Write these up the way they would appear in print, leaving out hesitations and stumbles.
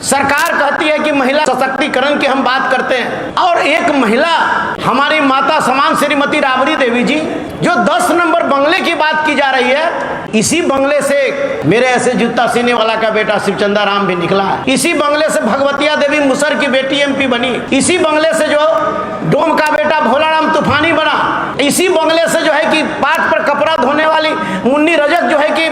सरकार कहती है कि महिला सशक्तिकरण की हम बात करते हैं, और एक महिला हमारी माता समान श्रीमती राबड़ी देवी जी जो 10 नंबर बंगले की बात की जा रही है, इसी बंगले से मेरे ऐसे जूता सीने वाला का बेटा शिवचंदा राम भी निकला है। इसी बंगले से भगवतिया देवी मुसर की बेटी एमपी बनी। इसी बंगले से जो डोम का बेटा भोलाराम तूफानी बना। इसी बंगले से जो है कि पाट पर कपड़ा धोने वाली मुन्नी रजक जो है कि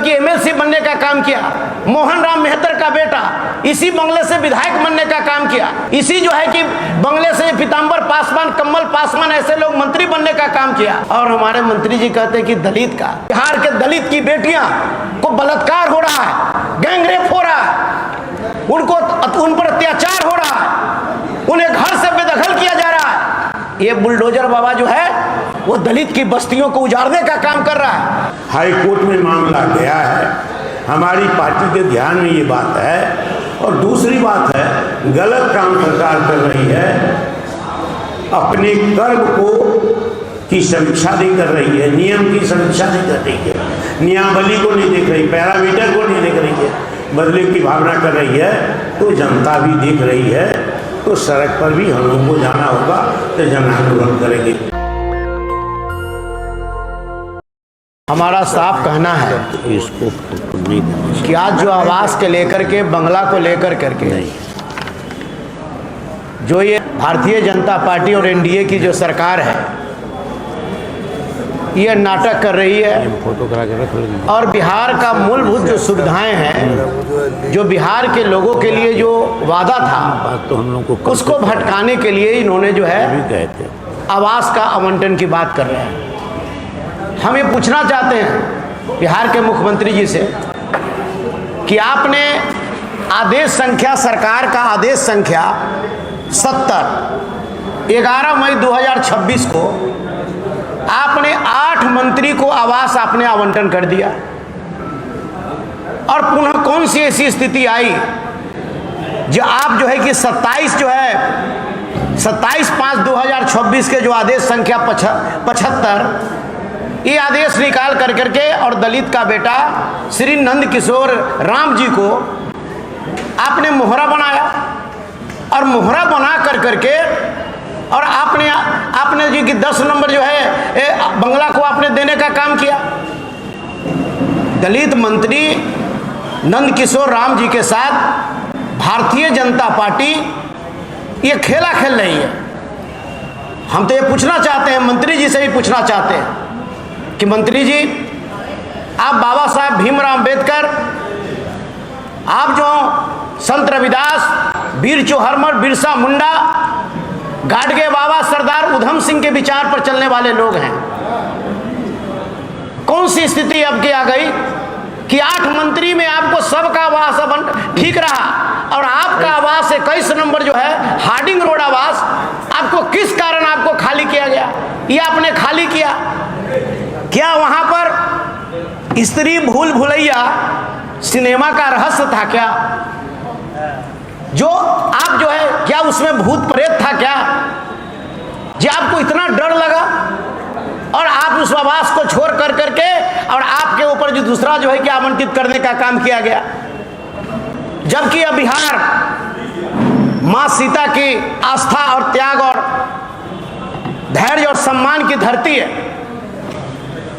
एमएलसी बनने का काम किया। मोहन राम मेहतर का बेटा इसी बंगले से विधायक बनने का काम किया। इसी जो है कि बंगले से पीताम्बर पासवान, कमल पासवान ऐसे लोग मंत्री बनने का काम किया। और हमारे मंत्री जी कहते हैं कि दलित का, बिहार के दलित की बेटियां को बलात्कार हो रहा है, गैंगरेप हो रहा है, उन पर अत्याचार हो रहा है, उन्हें घर से बेदखल किया जा रहा है। ये बुलडोजर बाबा जो है वो दलित की बस्तियों को उजाड़ने का काम कर रहा है। हाई कोर्ट में मामला गया है, हमारी पार्टी के ध्यान में ये बात है। और दूसरी बात है, गलत काम सरकार कर रही है, अपने कर्म को की समीक्षा नहीं कर रही है, नियम की समीक्षा नहीं कर रही है, नियमावली को नहीं देख रही, पैरामीटर को नहीं देख रही है, बदले की भावना कर रही है। तो जनता भी देख रही है, तो सड़क पर भी हम लोग को जाना होगा, तो जन आंदोलन करेंगे। हमारा साफ कहना है इसको नहीं कि आज जो आवास के लेकर के, बंगला को लेकर करके जो ये भारतीय जनता पार्टी और एनडीए की जो सरकार है ये नाटक कर रही है, फोटो करा के रख लेंगे। और बिहार का मूलभूत जो सुविधाएं हैं, जो बिहार के लोगों के लिए जो वादा था, बात तो हम लोग को उसको भटकाने के लिए इन्होंने जो है भी कहते आवास का आवंटन की बात कर रहे हैं। हम ये पूछना चाहते हैं बिहार के मुख्यमंत्री जी से कि आपने आदेश संख्या, सरकार का आदेश संख्या 70 11 मई 2026 को आपने 8 मंत्री को आवास आपने आवंटन कर दिया, और पुनः कौन सी ऐसी स्थिति आई जो आप जो है कि 27/5/2026 के जो आदेश संख्या 75 ये आदेश निकाल करके और दलित का बेटा श्री नंद किशोर राम जी को आपने मोहरा बनाया, और मोहरा बना करके और आपने जी की 10 नंबर जो है बंगला को आपने देने का काम किया। दलित मंत्री नंद किशोर राम जी के साथ भारतीय जनता पार्टी ये खेला खेल रही है। हम तो ये पूछना चाहते हैं, मंत्री जी से भी पूछना चाहते हैं कि मंत्री जी, आप बाबा साहब भीमराव अंबेडकर, आप जो संत रविदास, वीर चोहरमल, बिरसा मुंडा, गाडगे बाबा, सरदार उधम सिंह के विचार पर चलने वाले लोग हैं। कौन सी स्थिति अब की आ गई कि 8 मंत्री में आपको सबका आवास ठीक रहा, और आपका आवास 21 नंबर जो है हार्डिंग रोड आवास आपको किस कारण आपको खाली किया गया? ये आपने खाली किया क्या? वहां पर स्त्री भूल भुलैया सिनेमा का रहस्य था क्या? जो आप जो है क्या उसमें भूत प्रेत था क्या? जी आपको इतना डर लगा और आप उस आवास को छोड़ करके और आपके ऊपर जो दूसरा जो है कि आवंटित करने का काम किया गया, जबकि अब बिहार मां सीता की आस्था और त्याग और धैर्य और सम्मान की धरती है।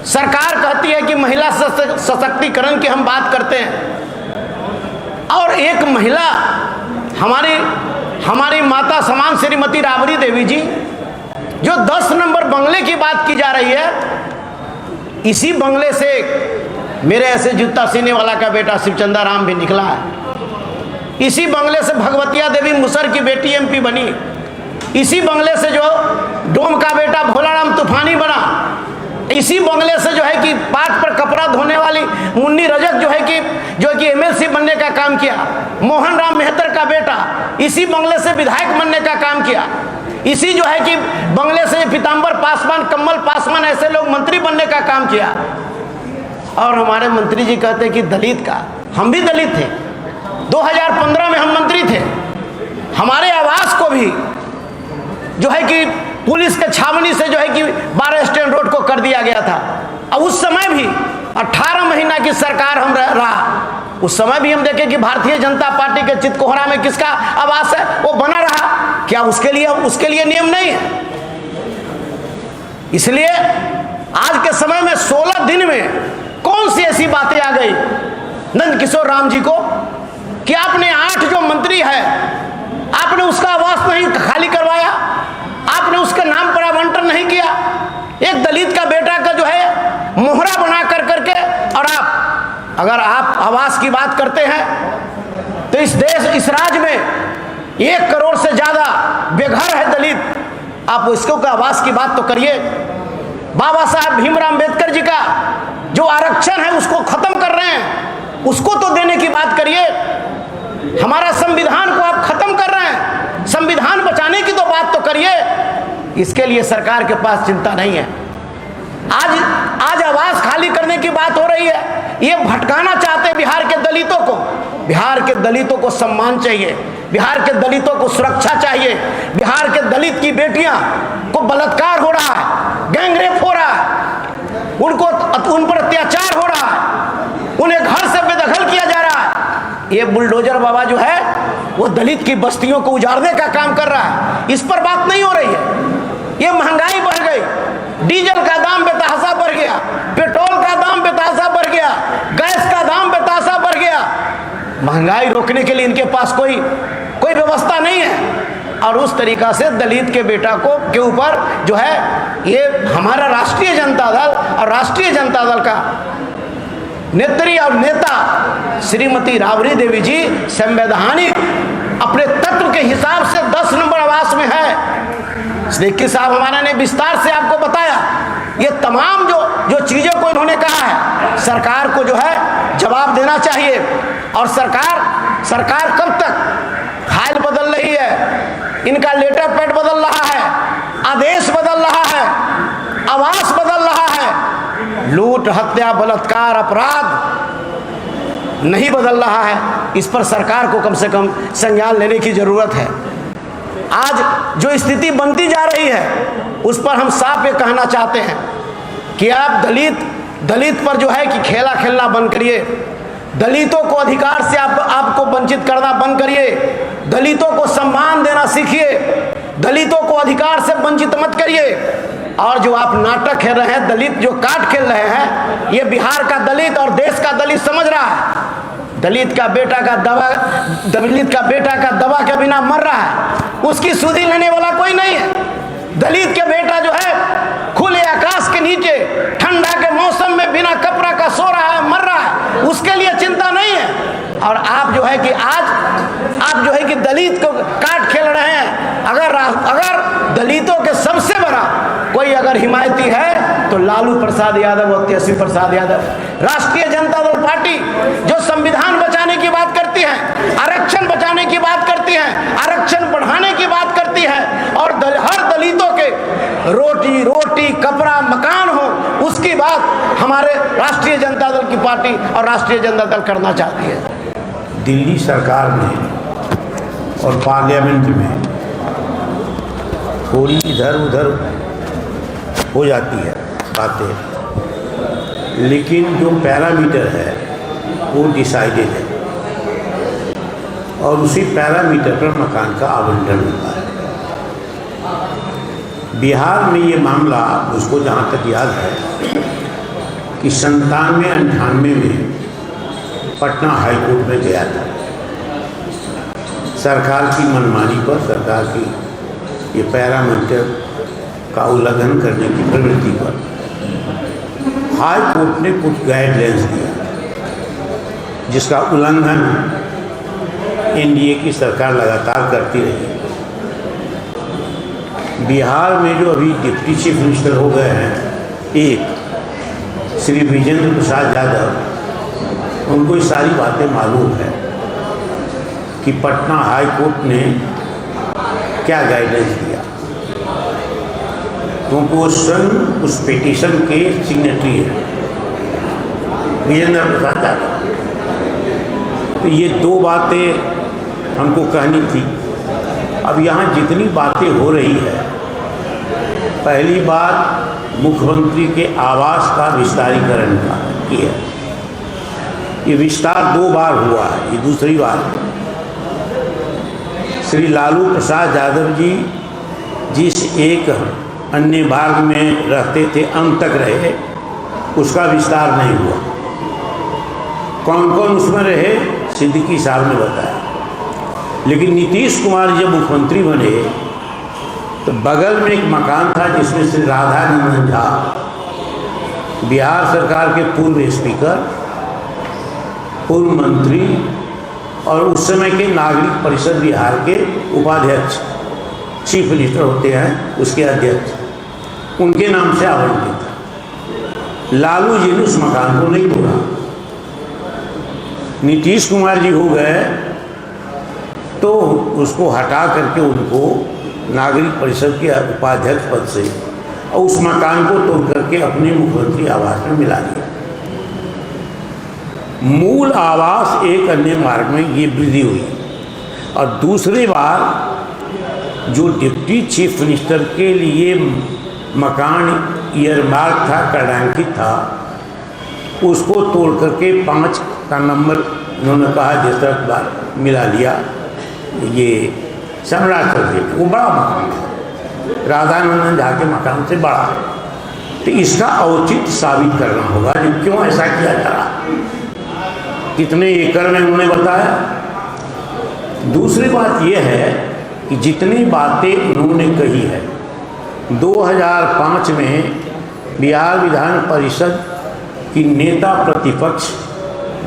सरकार कहती है कि महिला सशक्तिकरण की हम बात करते हैं, और एक महिला हमारी माता समान श्रीमती राबड़ी देवी जी जो 10 नंबर बंगले की बात की जा रही है, इसी बंगले से मेरे ऐसे जूता सीने वाला का बेटा शिवचंदा राम भी निकला है। इसी बंगले से भगवतिया देवी मुसर की बेटी एमपी बनी। इसी बंगले से जो डोम का बेटा भोलाराम तूफानी बना। इसी बंगले से जो है कि पाट पर कपड़ा धोने वाली मुन्नी रजक जो कि एमएलसी बनने का काम किया। मोहन राम मेहतर का बेटा इसी बंगले से विधायक बनने का काम किया। इसी जो है कि बंगले से पीताम्बर पासवान, कमल पासवान ऐसे लोग मंत्री बनने का काम किया। और हमारे मंत्री जी कहते हैं कि दलित का, हम भी दलित थे, 2015 में हम मंत्री थे। हमारे आवास को भी जो है कि पुलिस के छावनी से जो है कि 12 स्टैंड रोड को कर दिया गया था। और उस समय भी 18 महीना की सरकार हम रहा, उस समय भी हम देखें कि भारतीय जनता पार्टी के चितकोहरा में किसका आवास है, वो बना रहा। क्या उसके लिए नियम नहीं है? इसलिए आज के समय में 16 दिन में कौन सी ऐसी बातें आ गई नंदकिशोर राम जी को कि आपने 8 जो मंत्री है आपने उसका आवास नहीं खाली करवाया, आपने उसके नाम पर आवंटन नहीं किया। एक दलित का बेटा का जो है मोहरा बना कर करके, और अगर आप आवास की बात करते हैं तो इस राज्य में 1 करोड़ से ज्यादा बेघर है दलित, आप इसको का आवास की बात तो करिए। बाबा साहब भीमराव अंबेडकर जी का जो आरक्षण है उसको खत्म कर रहे हैं, उसको तो देने की बात करिए। हमारा संविधान को आप खत्म कर रहे हैं, संविधान बचाने की तो बात तो करिए। इसके लिए सरकार के पास चिंता नहीं है। आज आवास खाली करने की बात हो रही है, ये भटकाना चाहते हैं बिहार के दलितों को। बिहार के दलितों को सम्मान चाहिए, बिहार के दलितों को सुरक्षा चाहिए। बिहार के दलित की बेटियां को बलात्कार हो रहा है, गैंगरेप हो रहा है, उन पर अत्याचार हो रहा है, उन्हें घर से बेदखल किया जा रहा है। ये बुलडोजर बाबा जो है वो दलित की बस्तियों को उजाड़ने का काम कर रहा है, इस पर बात नहीं हो रही है। ये महंगाई बढ़ गई, डीजल का दाम बेतहाशा बढ़ गया, पेट्रोल का दाम बेतहाशा बढ़ गया, गैस का दाम बेतहाशा बढ़ गया। महंगाई रोकने के लिए इनके पास कोई व्यवस्था नहीं है। और उस तरीका से दलित के बेटा के ऊपर जो है ये हमारा राष्ट्रीय जनता दल और राष्ट्रीय जनता दल का नेत्री और नेता श्रीमती राबड़ी देवी जी संवैधानिक अपने तत्व के हिसाब से 10 नंबर आवास में है। सिद्दीकी साहब हमारे ने विस्तार से आपको बताया। ये तमाम जो चीजें को इन्होंने कहा है, सरकार को जो है जवाब देना चाहिए। और सरकार कब तक फाइल बदल रही है, इनका लेटर पैड बदल रहा है, आदेश बदल रहा है, आवास बदल रहा है, लूट हत्या बलात्कार अपराध नहीं बदल रहा है। इस पर सरकार को कम से कम संज्ञान लेने की जरूरत है। आज जो स्थिति बनती जा रही है उस पर हम साफ ये कहना चाहते हैं कि आप दलित पर जो है कि खेला खेलना बंद करिए, दलितों को अधिकार से आपको वंचित करना बंद करिए, दलितों को सम्मान देना सीखिए, दलितों को अधिकार से वंचित मत करिए। और जो आप नाटक खेल रहे हैं, दलित जो काट खेल रहे हैं, ये बिहार का दलित और देश का दलित समझ रहा है। दलित का बेटा का दवा के बिना मर रहा है, उसकी सुधि लेने वाला कोई नहीं है। दलित के बेटा जो है खुले आकाश के नीचे ठंडा के मौसम में बिना कपड़ा का सो रहा है, मर रहा है, उसके लिए चिंता नहीं है। और आप जो है कि आप जो है कि दलित को काट खेल रहे हैं। अगर दलितों के सबसे बड़ा कोई अगर हिमायती है तो लालू प्रसाद यादव और तेजस्वी प्रसाद यादव। राष्ट्रीय जनता दल पार्टी जो संविधान बचाने की बात करती है, आरक्षण बचाने की बात करती है, आरक्षण बढ़ाने की बात करती है, और हर दलितों के रोटी कपड़ा मकान हो, उसकी बात हमारे राष्ट्रीय जनता दल की पार्टी और राष्ट्रीय जनता दल करना चाहती है। दिल्ली सरकार में और पार्लियामेंट में थोड़ी इधर उधर हो जाती है बातें, लेकिन जो पैरामीटर है वो डिसाइडेड है और उसी पैरामीटर पर मकान का आवंटन होता है। बिहार में ये मामला उसको जहाँ तक याद है कि 97-98 में पटना हाई कोर्ट में गया था। सरकार की मनमानी पर, सरकार की ये पैरामीटर का उल्लंघन करने की प्रवृत्ति पर हाई कोर्ट ने कुछ गाइडलाइंस दिया, जिसका उल्लंघन एनडीए की सरकार लगातार करती रही। बिहार में जो अभी डिप्टी चीफ मिनिस्टर हो गए हैं, एक श्री विजेंद्र प्रसाद यादव, उनको ये सारी बातें मालूम है कि पटना हाई कोर्ट ने क्या गाइडेंस दिया, क्योंकि वो स्वयं उस पिटीशन के सिग्नेटरी है विजेंद्र प्रसाद यादव। तो ये दो बातें हमको कहनी थी। अब यहाँ जितनी बातें हो रही है, पहली बात मुख्यमंत्री के आवास का विस्तारीकरण की है। ये विस्तार 2 बार हुआ है, ये दूसरी बार। श्री लालू प्रसाद यादव जी जिस एक अन्य भाग में रहते थे, अंत तक रहे, उसका विस्तार नहीं हुआ। कौन कौन उसमें रहे, सिद्दीकी साहब ने बताया। लेकिन नीतीश कुमार जब मुख्यमंत्री बने तो बगल में एक मकान था जिसमें श्री राधानंदन झा, बिहार सरकार के पूर्व स्पीकर, पूर्व मंत्री और उस समय के नागरिक परिषद बिहार के उपाध्यक्ष, चीफ मिनिस्टर होते हैं उसके अध्यक्ष, उनके नाम से आवंटित था। लालू जी ने उस मकान को नहीं तोड़ा। नीतीश कुमार जी हो गए तो उसको हटा करके उनको नागरिक परिषद के उपाध्यक्ष पद से और उस मकान को तोड़ करके अपने मुख्यमंत्री आवास में मिला दिया। मूल आवास एक अन्य मार्ग में ये वृद्धि हुई। और दूसरी बार जो डिप्टी चीफ मिनिस्टर के लिए मकान ईयरमार्क था, कर्णांकित था, उसको तोड़ करके 5 का नंबर उन्होंने कहा जिस तरह बार मिला लिया। ये सम्राट चौधरी, वो बड़ा मकान था, राधानंदन झा के मकान से बड़ा। तो इसका औचित्य साबित करना होगा कि क्यों ऐसा किया जा रहा, कितने एकड़ में उन्होंने बताया। दूसरी बात यह है कि जितनी बातें उन्होंने कही है, 2005 में बिहार विधान परिषद की नेता प्रतिपक्ष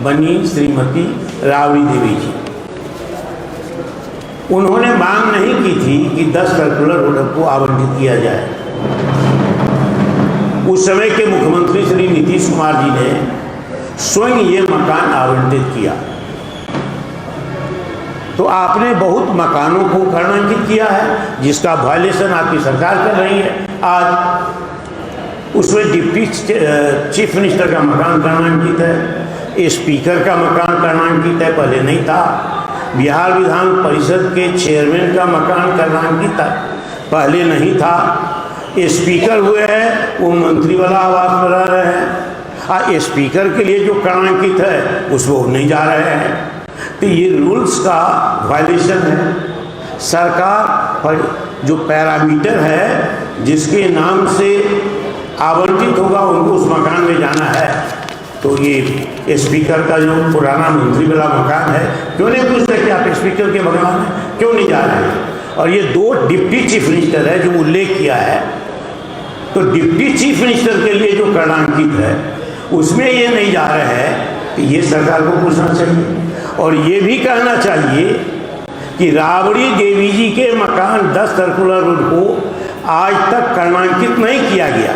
बनी श्रीमती राबड़ी देवी जी, उन्होंने मांग नहीं की थी कि 10 सर्कुलर रोड को आवंटित किया जाए। उस समय के मुख्यमंत्री श्री नीतीश कुमार जी ने स्वयं ये मकान आवंटित किया। तो आपने बहुत मकानों को कर्णांकित किया है जिसका वायलेशन आपकी सरकार कर रही है। आज उसमें डिप्टी चीफ मिनिस्टर का मकान कर्णांकित है, स्पीकर का मकान कर्णांकित है, पहले नहीं था। बिहार विधान परिषद के चेयरमैन का मकान कर्णांकित था, पहले नहीं था। स्पीकर हुए हैं वो मंत्री वाला आवास में रह रहे हैं, स्पीकर के लिए जो कर्णांकित है उसको नहीं जा रहे हैं। तो ये रूल्स का वायलेशन है। सरकार पर जो पैरामीटर है जिसके नाम से आवंटित होगा उनको उस मकान में जाना है। तो ये स्पीकर का जो पुराना मंत्री वाला मकान है, क्यों नहीं पूछते कि आप स्पीकर के मकान में क्यों नहीं जा रहे हैं। और ये 2 डिप्टी चीफ मिनिस्टर है जो उल्लेख किया है, तो डिप्टी चीफ मिनिस्टर के लिए जो कर्णांकित है उसमें ये नहीं जा रहे हैं कि ये सरकार को पूछना चाहिए। और ये भी कहना चाहिए कि राबड़ी देवी जी के मकान 10 सर्कुलर रोड को आज तक कर्णांकित नहीं किया गया।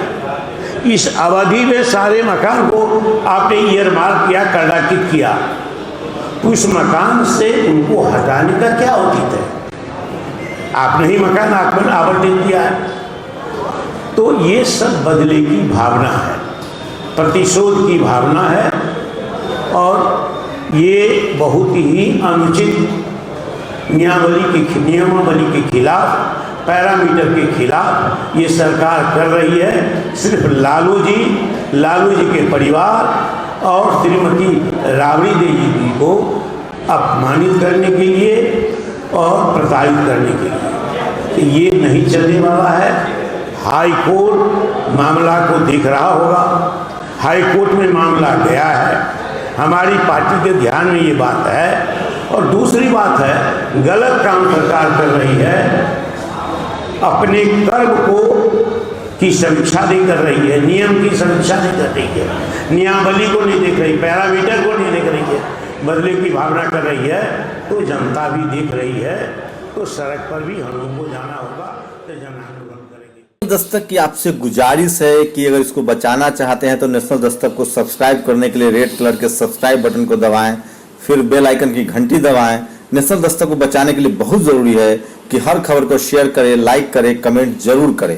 इस अवधि में सारे मकान को आपने ईयरमार्क किया, कर्णांकित किया, तो उस मकान से उनको हटाने का क्या उचित है। आपने ही मकान आवंटित किया है। तो ये सब बदले की भावना है, प्रतिशोध की भावना है और ये बहुत ही अनुचित नियमावली के खिलाफ, पैरामीटर के खिलाफ ये सरकार कर रही है। सिर्फ लालू जी के परिवार और श्रीमती राबड़ी देवी जी को अपमानित करने के लिए और प्रताड़ित करने के लिए। तो ये नहीं चलने वाला है। हाई कोर्ट मामला को देख रहा होगा, हाई कोर्ट में मामला गया है, हमारी पार्टी के ध्यान में ये बात है। और दूसरी बात है, गलत काम सरकार कर रही है, अपने कर्म को की समीक्षा नहीं कर रही है, नियम की समीक्षा नहीं कर रही है, नियमावली को नहीं देख रही, पैरामीटर को नहीं देख रही है, बदले की भावना कर रही है। तो जनता भी देख रही है, तो सड़क पर भी हम लोग को जाना होगा, तो जन आंदोलन करेंगे। दस्तक की आपसे गुजारिश है कि अगर इसको बचाना चाहते हैं तो नेशनल दस्तक को सब्सक्राइब करने के लिए रेड कलर के सब्सक्राइब बटन को दबाएं, फिर बेल आइकन की घंटी दबाएं। नेशनल दस्तक को बचाने के लिए बहुत जरूरी है कि हर खबर को शेयर करें, लाइक करें, कमेंट जरूर करें।